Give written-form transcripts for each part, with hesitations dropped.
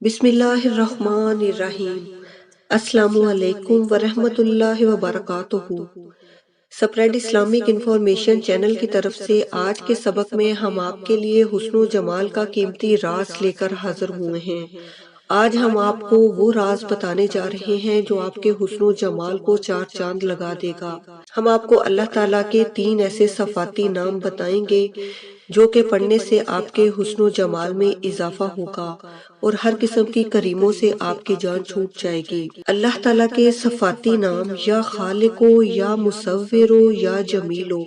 بسم اللہ الرحمن الرحیم۔ السلام علیکم ورحمۃ اللہ وبرکاتہ۔ سپریڈ اسلامک انفارمیشن چینل کی طرف سے آج کے سبق میں ہم آپ کے لیے حسن و جمال کا قیمتی راز لے کر حاضر ہوئے ہیں۔ آج ہم آپ کو وہ راز بتانے جا رہے ہیں جو آپ کے حسن و جمال کو چار چاند لگا دے گا۔ ہم آپ کو اللہ تعالیٰ کے 3 ایسے صفاتی نام بتائیں گے جو کہ پڑھنے سے آپ کے حسن و جمال میں اضافہ ہوگا اور ہر قسم کی کریموں سے آپ کی جان چھوٹ جائے گی۔ اللہ تعالیٰ کے صفاتی نام یا خالق ہو یا مصور ہو یا جمیل ہو،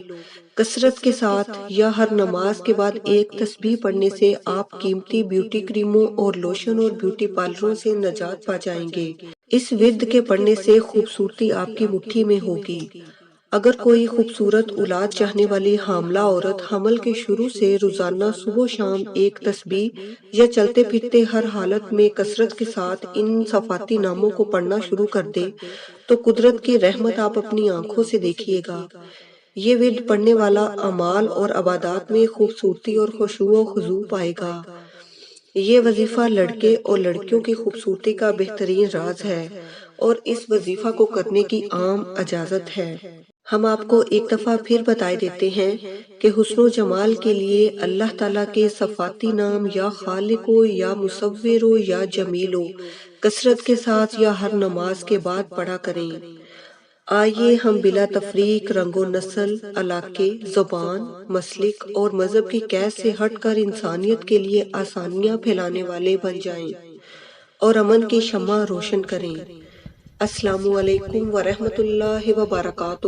کثرت کے ساتھ یا ہر نماز کے بعد ایک تسبیح پڑھنے سے آپ قیمتی بیوٹی کریموں اور لوشن اور بیوٹی پارلروں سے نجات پا جائیں گے۔ اس ورد کے پڑھنے سے خوبصورتی آپ کی مٹھی میں ہوگی۔ اگر کوئی خوبصورت اولاد چاہنے والی حاملہ عورت حمل کے شروع سے روزانہ صبح و شام ایک تسبیح یا چلتے پھرتے ہر حالت میں کثرت کے ساتھ ان صفاتی ناموں کو پڑھنا شروع کر دے تو قدرت کی رحمت آپ اپنی آنکھوں سے دیکھیے گا۔ یہ ورد پڑھنے والا اعمال اور عبادات میں خوبصورتی اور خشوع و خضوع پائے گا۔ یہ وظیفہ لڑکے اور لڑکیوں کی خوبصورتی کا بہترین راز ہے اور اس وظیفہ کو کرنے کی عام اجازت ہے۔ ہم آپ کو ایک دفعہ پھر بتائے دیتے ہیں کہ حسن و جمال کے لیے اللہ تعالیٰ کے صفاتی نام یا خالق ہو یا مصور ہو یا جمیل ہو، کثرت کے ساتھ یا ہر نماز کے بعد پڑھا کریں۔ آئیے ہم بلا تفریق رنگ و نسل، علاقے، زبان، مسلک اور مذہب کی قید سے ہٹ کر انسانیت کے لیے آسانیاں پھیلانے والے بن جائیں اور امن کی شمع روشن کریں۔ السلام علیکم ورحمۃ اللہ وبرکاتہ۔